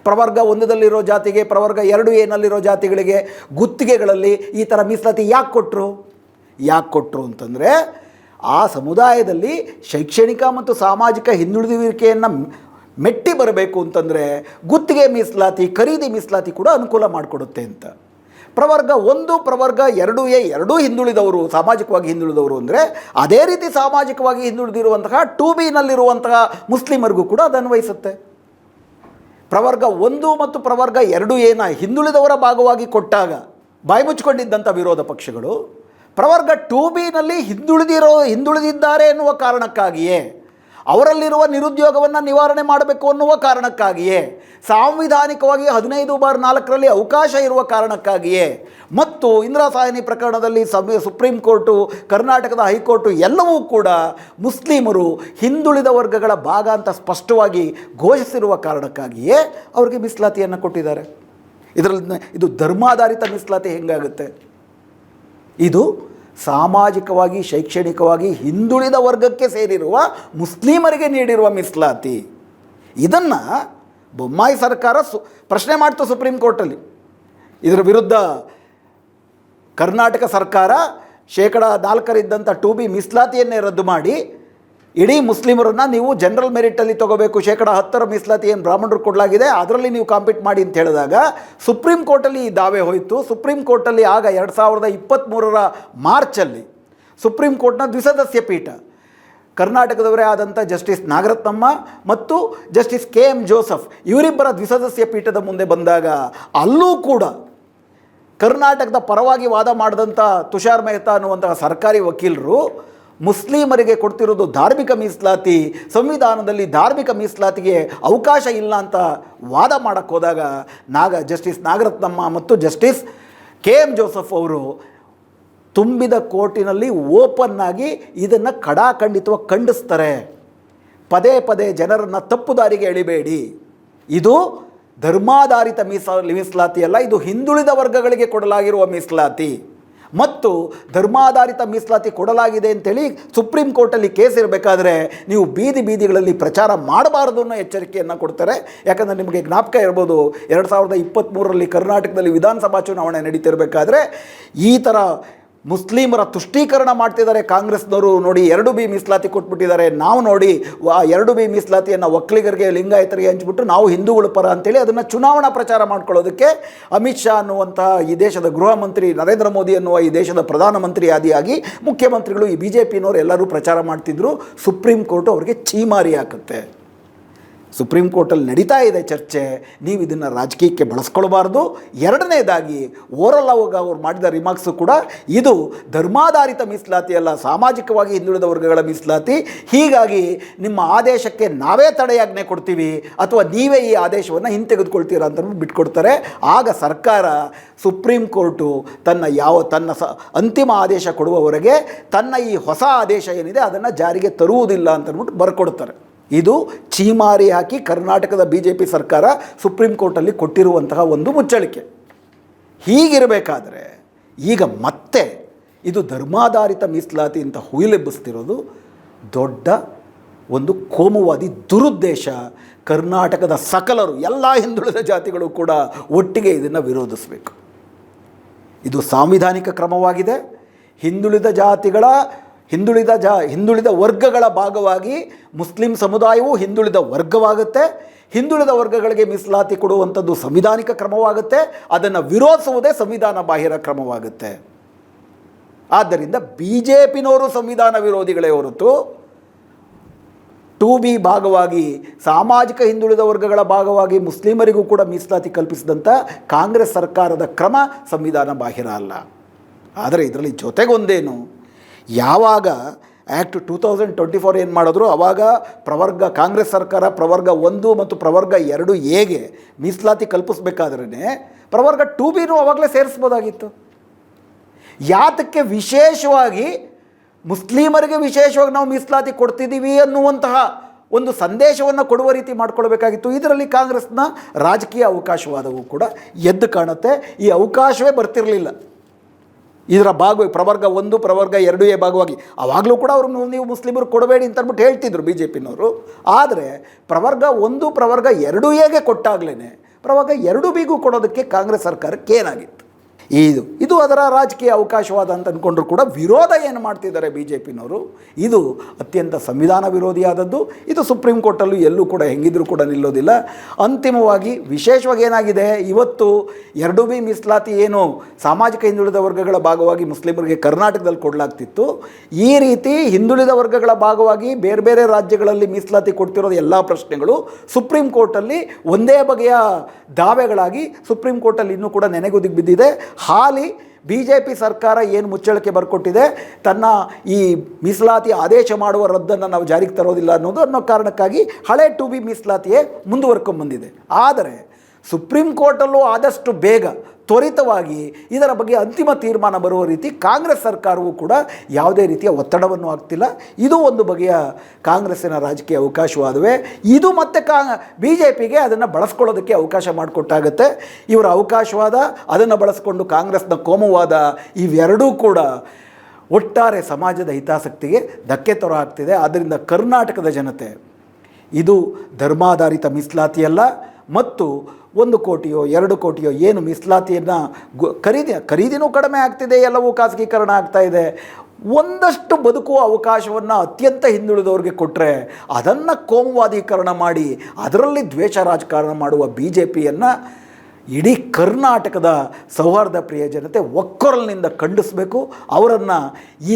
ಪ್ರವರ್ಗ 1ದಲ್ಲಿರೋ ಜಾತಿಗೆ, ಪ್ರವರ್ಗ 2A ಜಾತಿಗಳಿಗೆ ಗುತ್ತಿಗೆಗಳಲ್ಲಿ ಈ ಥರ ಮೀಸಲಾತಿ ಯಾಕೆ ಕೊಟ್ಟರು ಅಂತಂದರೆ, ಆ ಸಮುದಾಯದಲ್ಲಿ ಶೈಕ್ಷಣಿಕ ಮತ್ತು ಸಾಮಾಜಿಕ ಹಿಂದುಳಿದುವಿಕೆಯನ್ನು ಮೆಟ್ಟಿ ಬರಬೇಕು ಅಂತಂದರೆ ಗುತ್ತಿಗೆ ಮೀಸಲಾತಿ, ಖರೀದಿ ಮೀಸಲಾತಿ ಕೂಡ ಅನುಕೂಲ ಮಾಡಿಕೊಡುತ್ತೆ ಅಂತ. ಪ್ರವರ್ಗ 1, ಪ್ರವರ್ಗ 2A ಎರಡೂ ಹಿಂದುಳಿದವರು, ಸಾಮಾಜಿಕವಾಗಿ ಹಿಂದುಳಿದವರು ಅಂದರೆ ಅದೇ ರೀತಿ ಸಾಮಾಜಿಕವಾಗಿ ಹಿಂದುಳಿದಿರುವಂತಹ 2B ಮುಸ್ಲಿಮರಿಗೂ ಕೂಡ ಅದು ಅನ್ವಯಿಸುತ್ತೆ. ಪ್ರವರ್ಗ 1 ಮತ್ತು ಪ್ರವರ್ಗ 2A ಹಿಂದುಳಿದವರ ಭಾಗವಾಗಿ ಕೊಟ್ಟಾಗ ಬಾಯಿ ಮುಚ್ಕೊಂಡಿದ್ದಂಥ ವಿರೋಧ ಪಕ್ಷಗಳು ಪ್ರವರ್ಗ 2B ಹಿಂದುಳಿದಿದ್ದಾರೆ ಎನ್ನುವ ಕಾರಣಕ್ಕಾಗಿಯೇ, ಅವರಲ್ಲಿರುವ ನಿರುದ್ಯೋಗವನ್ನು ನಿವಾರಣೆ ಮಾಡಬೇಕು ಅನ್ನುವ ಕಾರಣಕ್ಕಾಗಿಯೇ, ಸಾಂವಿಧಾನಿಕವಾಗಿ 15/4ರಲ್ಲಿ ಅವಕಾಶ ಇರುವ ಕಾರಣಕ್ಕಾಗಿಯೇ, ಮತ್ತು ಇಂದಿರಾ ಸಾಹ್ನಿ ಪ್ರಕರಣದಲ್ಲಿ ಸುಪ್ರೀಂ ಕೋರ್ಟು, ಕರ್ನಾಟಕದ ಹೈಕೋರ್ಟು ಎಲ್ಲವೂ ಕೂಡ ಮುಸ್ಲಿಮರು ಹಿಂದುಳಿದ ವರ್ಗಗಳ ಭಾಗ ಅಂತ ಸ್ಪಷ್ಟವಾಗಿ ಘೋಷಿಸಿರುವ ಕಾರಣಕ್ಕಾಗಿಯೇ ಅವರಿಗೆ ಮೀಸಲಾತಿಯನ್ನು ಕೊಟ್ಟಿದ್ದಾರೆ. ಇದು ಧರ್ಮಾಧಾರಿತ ಮೀಸಲಾತಿ ಹೆಂಗಾಗುತ್ತೆ? ಇದು ಸಾಮಾಜಿಕವಾಗಿ, ಶೈಕ್ಷಣಿಕವಾಗಿ ಹಿಂದುಳಿದ ವರ್ಗಕ್ಕೆ ಸೇರಿರುವ ಮುಸ್ಲಿಮರಿಗೆ ನೀಡಿರುವ ಮೀಸಲಾತಿ. ಇದನ್ನು ಬೊಮ್ಮಾಯಿ ಸರ್ಕಾರ ಪ್ರಶ್ನೆ ಮಾಡ್ತು ಸುಪ್ರೀಂ ಕೋರ್ಟಲ್ಲಿ. ಇದರ ವಿರುದ್ಧ ಕರ್ನಾಟಕ ಸರ್ಕಾರ 4% 2B ಮೀಸಲಾತಿಯನ್ನೇ ರದ್ದು ಮಾಡಿ ಇಡೀ ಮುಸ್ಲಿಮರನ್ನು ನೀವು ಜನರಲ್ ಮೆರಿಟಲ್ಲಿ ತೊಗೋಬೇಕು, 10% ಮೀಸಲಾತಿ ಏನು ಬ್ರಾಹ್ಮಣರು ಕೊಡಲಾಗಿದೆ ಅದರಲ್ಲಿ ನೀವು ಕಾಂಪೀಟ್ ಮಾಡಿ ಅಂತ ಹೇಳಿದಾಗ ಸುಪ್ರೀಂ ಕೋರ್ಟಲ್ಲಿ ಈ ದಾವೆ ಹೋಯಿತು. ಸುಪ್ರೀಂ ಕೋರ್ಟಲ್ಲಿ ಆಗ 2023 ಮಾರ್ಚಲ್ಲಿ ಸುಪ್ರೀಂ ಕೋರ್ಟ್ನ ದ್ವಿಸದಸ್ಯ ಪೀಠ, ಕರ್ನಾಟಕದವರೇ ಆದಂಥ ಜಸ್ಟಿಸ್ ನಾಗರತ್ನಮ್ಮ ಮತ್ತು ಜಸ್ಟಿಸ್ KM ಜೋಸೆಫ್ ಇವರಿಬ್ಬರ ದ್ವಿಸದಸ್ಯ ಪೀಠದ ಮುಂದೆ ಬಂದಾಗ ಅಲ್ಲೂ ಕೂಡ ಕರ್ನಾಟಕದ ಪರವಾಗಿ ವಾದ ಮಾಡಿದಂಥ ತುಷಾರ್ ಮೆಹ್ತಾ ಅನ್ನುವಂತಹ ಸರ್ಕಾರಿ ವಕೀಲರು ಮುಸ್ಲಿಮರಿಗೆ ಕೊಡ್ತಿರೋದು ಧಾರ್ಮಿಕ ಮೀಸಲಾತಿ, ಸಂವಿಧಾನದಲ್ಲಿ ಧಾರ್ಮಿಕ ಮೀಸಲಾತಿಗೆ ಅವಕಾಶ ಇಲ್ಲ ಅಂತ ವಾದ ಮಾಡೋಕ್ಕೆ ಹೋದಾಗ ಜಸ್ಟಿಸ್ ನಾಗರತ್ನಮ್ಮ ಮತ್ತು ಜಸ್ಟಿಸ್ KM ಜೋಸೆಫ್ ಅವರು ತುಂಬಿದ ಕೋರ್ಟಿನಲ್ಲಿ ಓಪನ್ ಆಗಿ ಇದನ್ನು ಖಡಾಖಂಡಿತವಾಗಿ ಖಂಡಿಸ್ತಾರೆ. ಪದೇ ಪದೇ ಜನರನ್ನು ತಪ್ಪು ದಾರಿಗೆ ಎಳಿಬೇಡಿ. ಇದು ಧರ್ಮಾಧಾರಿತ ಮೀಸಲಾತಿ ಅಲ್ಲ, ಇದು ಹಿಂದುಳಿದ ವರ್ಗಗಳಿಗೆ ಕೊಡಲಾಗಿರುವ ಮೀಸಲಾತಿ ಮತ್ತು ಧರ್ಮಾಧಾರಿತ ಮೀಸಲಾತಿ ಕೊಡಲಾಗಿದೆ ಅಂತೇಳಿ ಸುಪ್ರೀಂ ಕೋರ್ಟಲ್ಲಿ ಕೇಸ್ ಇರಬೇಕಾದ್ರೆ ನೀವು ಬೀದಿಗಳಲ್ಲಿ ಪ್ರಚಾರ ಮಾಡಬಾರ್ದು ಅನ್ನೋ ಎಚ್ಚರಿಕೆಯನ್ನು ಕೊಡ್ತಾರೆ. ಯಾಕಂದರೆ ನಿಮಗೆ ಜ್ಞಾಪಕ ಇರ್ಬೋದು, 2023ರಲ್ಲಿ ಕರ್ನಾಟಕದಲ್ಲಿ ವಿಧಾನಸಭಾ ಚುನಾವಣೆ ನಡೀತಿರಬೇಕಾದ್ರೆ ಈ ಥರ ಮುಸ್ಲಿಮರ ತುಷ್ಟೀಕರಣ ಮಾಡ್ತಿದ್ದಾರೆ ಕಾಂಗ್ರೆಸ್ನವರು. ನೋಡಿ 2B ಮೀಸಲಾತಿ ಕೊಟ್ಬಿಟ್ಟಿದ್ದಾರೆ, ನಾವು ನೋಡಿ 2B ಮೀಸಲಾತಿಯನ್ನು ಒಕ್ಕಲಿಗರಿಗೆ ಲಿಂಗಾಯತರಿಗೆ ಹಂಚ್ಬಿಟ್ಟು ನಾವು ಹಿಂದೂಗಳ ಪರ ಅಂತೇಳಿ ಅದನ್ನು ಚುನಾವಣಾ ಪ್ರಚಾರ ಮಾಡ್ಕೊಳ್ಳೋದಕ್ಕೆ ಅಮಿತ್ ಶಾ ಅನ್ನುವಂತಹ ಈ ದೇಶದ ಗೃಹ ಮಂತ್ರಿ, ನರೇಂದ್ರ ಮೋದಿ ಅನ್ನುವ ಈ ದೇಶದ ಪ್ರಧಾನಮಂತ್ರಿ ಆದಿಯಾಗಿ ಮುಖ್ಯಮಂತ್ರಿಗಳು, ಈ BJPನವರು ಎಲ್ಲರೂ ಪ್ರಚಾರ ಮಾಡ್ತಿದ್ರು. ಸುಪ್ರೀಂ ಕೋರ್ಟು ಅವರಿಗೆ ಛೀಮಾರಿ ಹಾಕುತ್ತೆ. ಸುಪ್ರೀಂ ಕೋರ್ಟಲ್ಲಿ ನಡೀತಾ ಇದೆ ಚರ್ಚೆ, ನೀವು ಇದನ್ನು ರಾಜಕೀಯಕ್ಕೆ ಬಳಸ್ಕೊಳ್ಬಾರ್ದು. ಎರಡನೇದಾಗಿ ಓರಲ್ ಅವ್ರು ಮಾಡಿದ ರಿಮಾರ್ಕ್ಸು ಕೂಡ ಇದು ಧರ್ಮಾಧಾರಿತ ಮೀಸಲಾತಿ ಅಲ್ಲ, ಸಾಮಾಜಿಕವಾಗಿ ಹಿಂದುಳಿದ ವರ್ಗಗಳ ಮೀಸಲಾತಿ. ಹೀಗಾಗಿ ನಿಮ್ಮ ಆದೇಶಕ್ಕೆ ನಾವೇ ತಡೆಯಾಜ್ಞೆ ಕೊಡ್ತೀವಿ ಅಥವಾ ನೀವೇ ಈ ಆದೇಶವನ್ನು ಹಿಂತೆಗೆದುಕೊಳ್ತೀರಾ ಅಂತ ಬಿಟ್ಕೊಡ್ತಾರೆ. ಆಗ ಸರ್ಕಾರ, ಸುಪ್ರೀಂ ಕೋರ್ಟು ತನ್ನ ಅಂತಿಮ ಆದೇಶ ಕೊಡುವವರೆಗೆ ತನ್ನ ಈ ಹೊಸ ಆದೇಶ ಏನಿದೆ ಅದನ್ನು ಜಾರಿಗೆ ತರುವುದಿಲ್ಲ ಅಂತಂದ್ಬಿಟ್ಟು ಬರ್ಕೊಡ್ತಾರೆ. ಇದು ಛೀಮಾರಿ ಹಾಕಿ ಕರ್ನಾಟಕದ BJP ಸರ್ಕಾರ ಸುಪ್ರೀಂ ಕೋರ್ಟಲ್ಲಿ ಕೊಟ್ಟಿರುವಂತಹ ಒಂದು ಮುಚ್ಚಳಿಕೆ. ಹೀಗಿರಬೇಕಾದ್ರೆ ಈಗ ಮತ್ತೆ ಇದು ಧರ್ಮಾಧಾರಿತ ಮೀಸಲಾತಿ ಅಂತ ಹುಯಿಲೆಬ್ಬಿಸ್ತಿರೋದು ದೊಡ್ಡ ಒಂದು ಕೋಮುವಾದಿ ದುರುದ್ದೇಶ. ಕರ್ನಾಟಕದ ಸಕಲರು, ಎಲ್ಲ ಹಿಂದುಳಿದ ಜಾತಿಗಳು ಕೂಡ ಒಟ್ಟಿಗೆ ಇದನ್ನು ವಿರೋಧಿಸಬೇಕು. ಇದು ಸಾಂವಿಧಾನಿಕ ಕ್ರಮವಾಗಿದೆ. ಹಿಂದುಳಿದ ವರ್ಗಗಳ ಭಾಗವಾಗಿ ಮುಸ್ಲಿಂ ಸಮುದಾಯವು ಹಿಂದುಳಿದ ವರ್ಗವಾಗುತ್ತೆ. ಹಿಂದುಳಿದ ವರ್ಗಗಳಿಗೆ ಮೀಸಲಾತಿ ಕೊಡುವಂಥದ್ದು ಸಂವಿಧಾನಿಕ ಕ್ರಮವಾಗುತ್ತೆ. ಅದನ್ನು ವಿರೋಧಿಸುವುದೇ ಸಂವಿಧಾನ ಬಾಹಿರ ಕ್ರಮವಾಗುತ್ತೆ. ಆದ್ದರಿಂದ BJPನವರು ಸಂವಿಧಾನ ವಿರೋಧಿಗಳೇ ಹೊರತು 2B ಭಾಗವಾಗಿ ಸಾಮಾಜಿಕ ಹಿಂದುಳಿದ ವರ್ಗಗಳ ಭಾಗವಾಗಿ ಮುಸ್ಲಿಮರಿಗೂ ಕೂಡ ಮೀಸಲಾತಿ ಕಲ್ಪಿಸಿದಂಥ ಕಾಂಗ್ರೆಸ್ ಸರ್ಕಾರದ ಕ್ರಮ ಸಂವಿಧಾನ ಬಾಹಿರ ಅಲ್ಲ. ಆದರೆ ಇದರಲ್ಲಿ ಜೊತೆಗೊಂದೇನು, ಯಾವಾಗ ಆ್ಯಕ್ಟ್ 2024 ಏನು ಮಾಡಿದ್ರು ಆವಾಗ ಕಾಂಗ್ರೆಸ್ ಸರ್ಕಾರ ಪ್ರವರ್ಗ 1 ಮತ್ತು ಪ್ರವರ್ಗ 2Aಗೆ ಮೀಸಲಾತಿ ಕಲ್ಪಿಸ್ಬೇಕಾದ್ರೇ ಪ್ರವರ್ಗ 2Bನೂ ಆವಾಗಲೇ ಸೇರಿಸ್ಬೋದಾಗಿತ್ತು. ಯಾತಕ್ಕೆ ವಿಶೇಷವಾಗಿ ಮುಸ್ಲಿಮರಿಗೆ ವಿಶೇಷವಾಗಿ ನಾವು ಮೀಸಲಾತಿ ಕೊಡ್ತಿದ್ದೀವಿ ಅನ್ನುವಂತಹ ಒಂದು ಸಂದೇಶವನ್ನು ಕೊಡುವ ರೀತಿ ಮಾಡ್ಕೊಳ್ಬೇಕಾಗಿತ್ತು. ಇದರಲ್ಲಿ ಕಾಂಗ್ರೆಸ್ನ ರಾಜಕೀಯ ಅವಕಾಶವಾದವು ಕೂಡ ಎದ್ದು ಕಾಣುತ್ತೆ. ಈ ಅವಕಾಶವೇ ಬರ್ತಿರಲಿಲ್ಲ. ಇದರ ಪ್ರವರ್ಗ 1 ಪ್ರವರ್ಗ 2A ಭಾಗವಾಗಿ ಆವಾಗಲೂ ಕೂಡ ನೀವು ಮುಸ್ಲಿಮರು ಕೊಡಬೇಡಿ ಅಂತ ಅಂದ್ಬಿಟ್ಟು ಹೇಳ್ತಿದ್ರು BJPನವರು. ಆದರೆ ಪ್ರವರ್ಗ 1 ಪ್ರವರ್ಗ 2Aಗೆ ಕೊಟ್ಟಾಗಲೇ ಪ್ರವರ್ಗ 2Bಗೂ ಕೊಡೋದಕ್ಕೆ ಕಾಂಗ್ರೆಸ್ ಸರ್ಕಾರಕ್ಕೆ ಏನಾಗಿತ್ತು? ಇದು ಅದರ ರಾಜಕೀಯ ಅವಕಾಶವಾದ ಅಂತ ಅಂದ್ಕೊಂಡ್ರು ಕೂಡ ವಿರೋಧ ಏನು ಮಾಡ್ತಿದ್ದಾರೆ BJPನವರು, ಇದು ಅತ್ಯಂತ ಸಂವಿಧಾನ ವಿರೋಧಿಯಾದದ್ದು. ಇದು ಸುಪ್ರೀಂ ಕೋರ್ಟಲ್ಲೂ ಎಲ್ಲೂ ಕೂಡ ಹೆಂಗಿದ್ರೂ ಕೂಡ ನಿಲ್ಲೋದಿಲ್ಲ. ಅಂತಿಮವಾಗಿ ವಿಶೇಷವಾಗಿ ಏನಾಗಿದೆ, ಇವತ್ತು 2B ಮೀಸಲಾತಿ ಏನು ಸಾಮಾಜಿಕ ಹಿಂದುಳಿದ ವರ್ಗಗಳ ಭಾಗವಾಗಿ ಮುಸ್ಲಿಮರಿಗೆ ಕರ್ನಾಟಕದಲ್ಲಿ ಕೊಡಲಾಗ್ತಿತ್ತು, ಈ ರೀತಿ ಹಿಂದುಳಿದ ವರ್ಗಗಳ ಭಾಗವಾಗಿ ಬೇರೆ ಬೇರೆ ರಾಜ್ಯಗಳಲ್ಲಿ ಮೀಸಲಾತಿ ಕೊಡ್ತಿರೋದು ಎಲ್ಲ ಪ್ರಶ್ನೆಗಳು ಸುಪ್ರೀಂ ಕೋರ್ಟಲ್ಲಿ ಒಂದೇ ಬಗೆಯ ದಾವೆಗಳಾಗಿ ಸುಪ್ರೀಂ ಕೋರ್ಟಲ್ಲಿ ಇನ್ನೂ ಕೂಡ ನೆನೆಗುದಿಗೆ ಬಿದ್ದಿದೆ. ಹಾಲಿ BJP ಸರ್ಕಾರ ಏನು ಮುಚ್ಚಳಿಕೆ ಬರ್ಕೊಟ್ಟಿದೆ, ತನ್ನ ಈ ಮೀಸಲಾತಿ ಆದೇಶ ಮಾಡುವ ರದ್ದನ್ನು ನಾವು ಜಾರಿಗೆ ತರೋದಿಲ್ಲ ಅನ್ನೋ ಕಾರಣಕ್ಕಾಗಿ ಹಳೆ 2B ಮೀಸಲಾತಿಯೇ ಮುಂದುವರ್ಕೊಂಡ್ಬಂದಿದೆ. ಆದರೆ ಸುಪ್ರೀಂ ಕೋರ್ಟಲ್ಲೂ ಆದಷ್ಟು ಬೇಗ ತ್ವರಿತವಾಗಿ ಇದರ ಬಗ್ಗೆ ಅಂತಿಮ ತೀರ್ಮಾನ ಬರುವ ರೀತಿ ಕಾಂಗ್ರೆಸ್ ಸರ್ಕಾರವೂ ಕೂಡ ಯಾವುದೇ ರೀತಿಯ ಒತ್ತಡವನ್ನು ಹಾಕ್ತಿಲ್ಲ. ಇದು ಒಂದು ಬಗೆಯ ಕಾಂಗ್ರೆಸ್ಸಿನ ರಾಜಕೀಯ ಅವಕಾಶವಾದವೇ. ಇದು ಮತ್ತೆ BJPಗೆ ಅದನ್ನು ಬಳಸ್ಕೊಳ್ಳೋದಕ್ಕೆ ಅವಕಾಶ ಮಾಡಿಕೊಟ್ಟಾಗುತ್ತೆ. ಇವರ ಅವಕಾಶವಾದ ಅದನ್ನು ಬಳಸ್ಕೊಂಡು ಕಾಂಗ್ರೆಸ್ನ ಕೋಮುವಾದ ಇವೆರಡೂ ಕೂಡ ಒಟ್ಟಾರೆ ಸಮಾಜದ ಹಿತಾಸಕ್ತಿಗೆ ಧಕ್ಕೆ ತರ ಆಗ್ತಿದೆ. ಆದ್ದರಿಂದ ಕರ್ನಾಟಕದ ಜನತೆ ಇದು ಧರ್ಮಾಧಾರಿತ ಮೀಸಲಾತಿಯಲ್ಲ ಮತ್ತು 1 ಕೋಟಿಯೋ 2 ಕೋಟಿಯೋ ಏನು ಮೀಸಲಾತಿಯನ್ನು ಖರೀದಿನೂ ಕಡಿಮೆ ಆಗ್ತಿದೆ, ಎಲ್ಲವೂ ಖಾಸಗೀಕರಣ ಆಗ್ತಾ ಇದೆ. ಒಂದಷ್ಟು ಬದುಕುವ ಅವಕಾಶವನ್ನು ಅತ್ಯಂತ ಹಿಂದುಳಿದವ್ರಿಗೆ ಕೊಟ್ಟರೆ ಅದನ್ನು ಕೋಮುವಾದೀಕರಣ ಮಾಡಿ ಅದರಲ್ಲಿ ದ್ವೇಷ ರಾಜಕಾರಣ ಮಾಡುವ BJPಯನ್ನು ಇಡೀ ಕರ್ನಾಟಕದ ಸೌಹಾರ್ದ ಪ್ರಿಯ ಜನತೆ ಒಕ್ಕೊರಲಿನಿಂದ ಖಂಡಿಸಬೇಕು. ಅವರನ್ನು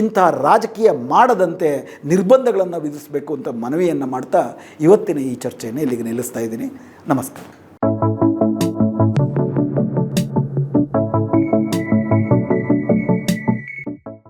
ಇಂಥ ರಾಜಕೀಯ ಮಾಡದಂತೆ ನಿರ್ಬಂಧಗಳನ್ನು ವಿಧಿಸಬೇಕು ಅಂತ ಮನವಿಯನ್ನು ಮಾಡ್ತಾ ಇವತ್ತಿನ ಈ ಚರ್ಚೆಯನ್ನು ಇಲ್ಲಿಗೆ ನಿಲ್ಲಿಸ್ತಾ ಇದ್ದೀನಿ. ನಮಸ್ಕಾರ.